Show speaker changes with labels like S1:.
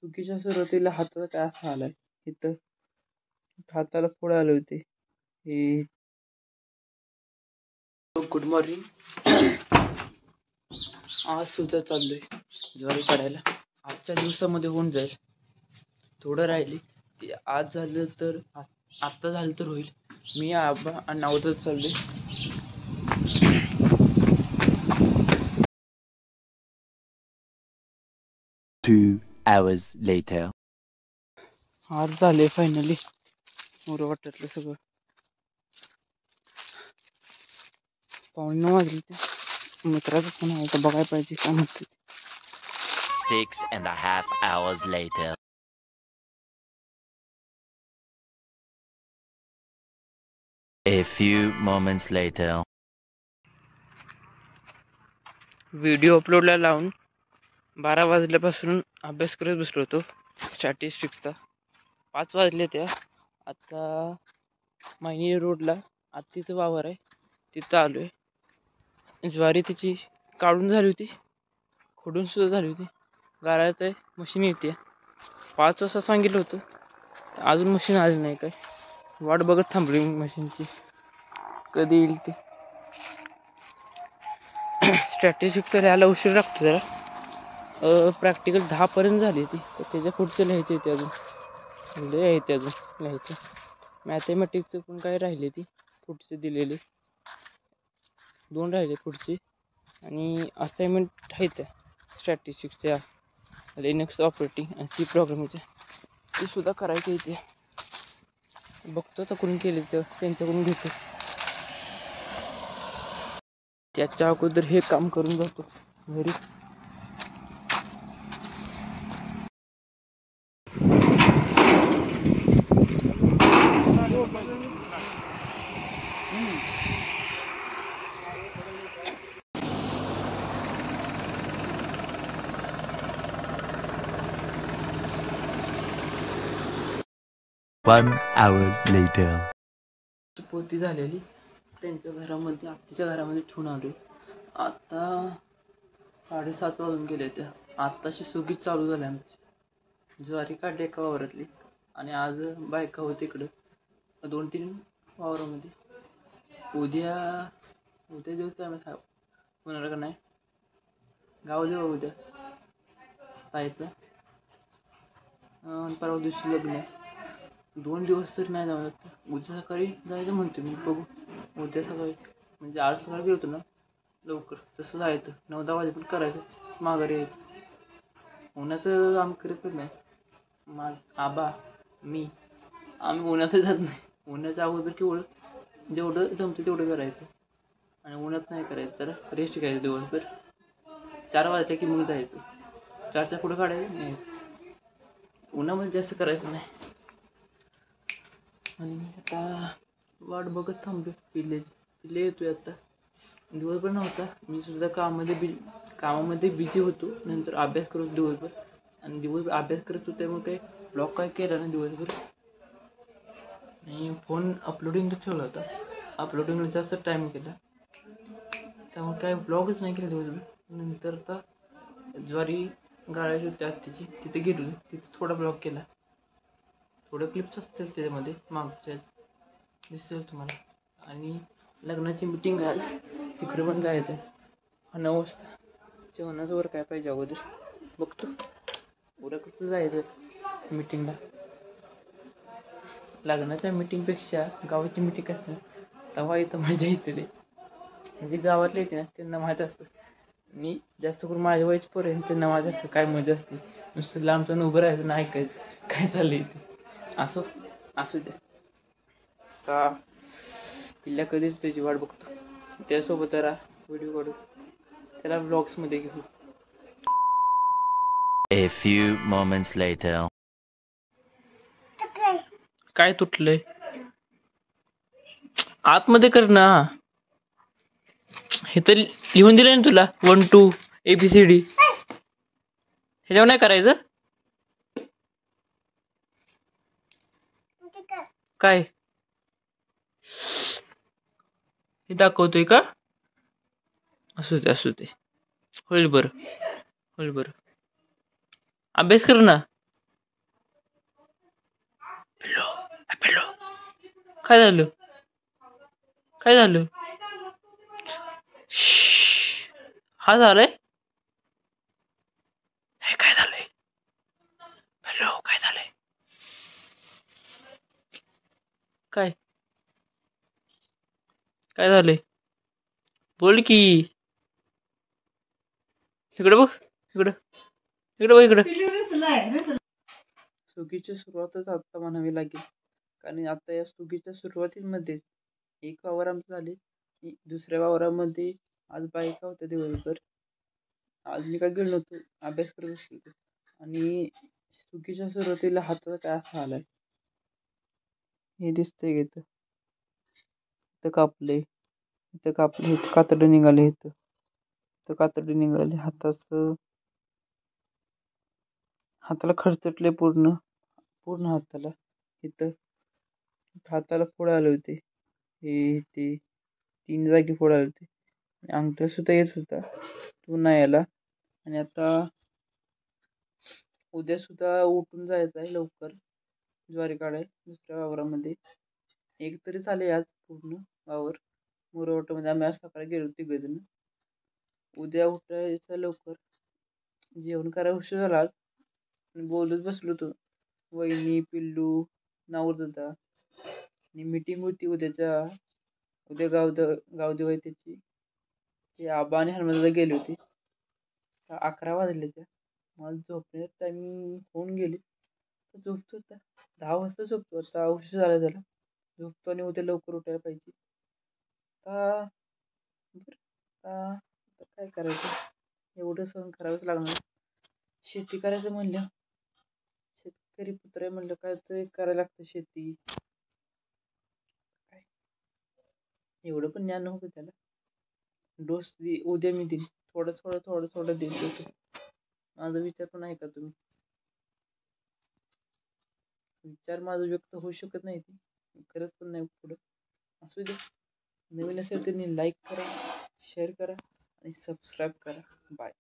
S1: चुकीच्या सुरुवातीला हाताचा काय असा आलाय इथं, हाताला फोड आले होते. हे गुड मॉर्निंग. आज सुद्धा चाललोय ज्वारी काढायला. आजच्या दिवसामध्ये होऊन जाईल, थोडं राहिले ते. आज झालं तर आत्ता झालं तर होईल. मी आबा आणि नावतच चाललोय.
S2: 2 hours later.
S1: आज झाले फायनली मोरं वाटतलं सगळं. 9:15 वाजले. ते मित्राचं फोन आहे का बघायला पाहिजे काय म्हणते.
S2: 6.5 hours later. A few moments later.
S1: Video अपलोडला लावून 12 वाजल्यापासून अभ्यास करत बसलो होतो स्टॅटिस्टिक्सचा. 5 वाजले त्या. आता मायनी रोडला आत्तीचं वावर आहे, तिथं आलो आहे. ज्वारी तिची काढून झाली होती, खोडून सुद्धा झाली होती. गाळ्यात आहे, मशीन येते. 5 वाजता सांगितलं होतं, अजून मशीन आली नाही. काय वाट बघत थांबली मशीनची, कधी येईल ते. स्टॅटिस्टिक्सचा लिहायला उशीर लागतो जरा. प्रॅक्टिकल 10पर्यंत झाली ती, तर त्याच्या पुढचं लिहायचं येते अजून. लिहायचं अजून लिहायचं. मॅथमॅटिक्सचं पण काय राहिले ती पुढचे दिलेले 2 राहिले पुढचे. आणि असाइनमेंट आहेत त्या स्टॅटिस्टिक्सच्या, लिनक्स ऑपरेटिंग आणि सी प्रोग्रामिंगच्या, ते सुद्धा करायचे इथे. बघतो आता कोणी केले तर त्यांच्याकडून घेतो. त्याच्या अगोदर हे काम करून जातो घरी.
S2: One hour later.
S1: पोती झालेली त्यांच्या घरामध्ये, आत्तीच्या घरामध्ये ठेवून आलो. आता 7:30 वाजून गेले. त्या आत्ताशी सुगीच चालू झाली आमची. ज्वारी काढली एका वावरातली, आणि आज बायका होती इकडं 2-3 वावरामध्ये. उद्या दिवस काय होणार का नाही, गाव देऊ उद्या जायचं. परवा दिवशी लग्न आहे. 2 दिवस तरी नाही जाऊ शकत. उद्या सकाळी जायचं म्हणतो मी, बघू. उद्या सकाळी म्हणजे आज सकाळी गेलो ना लवकर, तसं जायचं 9-10 वाजेपर्यंत करायचं, माघारी यायचं. उन्हाचं आम्ही करतच नाही. आबा मी आम्ही उन्हाचं जात नाही. उन्हाच्या अगोदर जेवढं जमतं तेवढं करायचं, आणि उन्हात नाही करायचं. तर रेस्ट घ्यायचं दिवसभर. 4 वाजले की मग जायचं. 4च्या पुढं काढायचं नाही, उन्हामध्ये जास्त करायचं नाही. आणि आता वाट बघत थांबलो पिल्ले येतोय. आता दिवसभर नव्हता, मी सुद्धा कामामध्ये बिझी होतो. नंतर अभ्यास करत दिवसभर, आणि दिवसभर अभ्यास करत होतो त्यामुळे काही ब्लॉग काय केला ना दिवसभर. आणि फोन अपलोडिंगला ठेवला होता, अपलोडिंगला जास्त टाईम केला, त्यामुळे काय ब्लॉगच नाही केला दिवसभर. नंतर आता ज्वारी गाळायची होती आत्तीची, तिथे गेलो. तिथे थोडा ब्लॉग केला. थोडं क्लिप्स असतील त्याच्यामध्ये, मागच्या दिसतील तुम्हाला. आणि लग्नाची मीटिंग आज, तिकडे पण जायचं आहे 9 वाजता. जेवणाचं वर काय पाहिजे अगोदर बघतो. उद्या कसं जायचं मीटिंगला. लग्नाच्या मीटिंगपेक्षा गावाची मीटिंग असते तेव्हा इथं मजा येते रे. म्हणजे गावातले येते ना, त्यांना माहीत असतं. आणि जास्त करून माझ्या वयाची पोरं आहे, त्यांना माहीत असतं काय मजा असते. नुसतं लांबचं उभं राहायचं ना, ऐकायचं काय चाललंय इथे. असू द्या. का पिल्ल्या कधीच त्याची वाट बघतो, त्यासोबत जरा व्हिडिओ काढू, त्याला व्लॉग्समध्ये घेऊ.
S2: A few moments later.
S1: काय तुटलंय आतमध्ये कर ना. हे तर लिहून दिलंय ना तुला 1-2 ABCD. ह्याच्यावर नाही करायचं काय. हे दाखवतोय का. असू दे होईल बरं. अभ्यास कर ना. काय झालं? काय झालं? श्श्श. हा झालंय? हे काय झालंय? हॅलो, काय झालंय? काय काय झालंय? बोल की. इकडे बघ. इकडं इकडे बघ. इकडं. सुगीची सुरुवातच आता म्हणावी लागेल. कारण आता या सुगीच्या सुरुवातीमध्ये एक वावर आमचं झाले. दुसऱ्या वावरामध्ये आज बायका होत्या दिवसभर. आज मी काय गेलो नव्हतो, अभ्यास करत बसलो. आणि सुगीच्या सुरुवातीला हाताचा काय असा आलाय. हे दिसतंय इथं. इथं कापले, इथं कापले, इथं कातडं निघाले, इथं कातडं निघाले. हाताला खरचटले पूर्ण पूर्ण हाताला. इथं हाताला फोड आले होते. हे ते 3 जागी फोड आले होते. अंगठा सुद्धा येत होता, तो नाही आला. आणि आता उद्या सुद्धा उठून जायचं आहे लवकर, ज्वारी काढाय दुसऱ्या वावरामध्ये. एक तरी झाले आज पूर्ण वावर. मोरवटामध्ये आम्ही आज सकाळी गेलो 3 जण. उद्या उठायचं लवकर, जेवण करायला उशीर झाला आज. बोलत बसलो होतो. वहिनी, पिल्लू, नावरदादा आणि मीटिंग होती उद्या गावदेव आहे त्याची. ते आबा आणि हनुमानदादा गेले होते. 11 वाजले त्या. मला झोपण्याचं टायमिंग होऊन गेले. तर झोपतो आता 10 वाजता झोपतो. आता उशीर झाला त्याला. झोपतो आणि उद्या लवकर उठायला पाहिजे. आता आता काय करायचं, एवढं सहन करावंच लागणार. शेती करायचं म्हणलं, शेतकरी पुत्र आहे म्हणलं, काय तरी करायला लागतं शेती. काय एवढं पण ज्ञान नव्हतं त्याला. डोस उद्या मी देईन. थोडं देत होतो. माझा विचार पण ऐका तुम्ही. विचार माझा व्यक्त होऊ शकत नाही, ते करत पण नाही पुढं. असू दे. नवीन असेल तर लाईक करा, शेअर करा आणि सबस्क्राईब करा. बाय.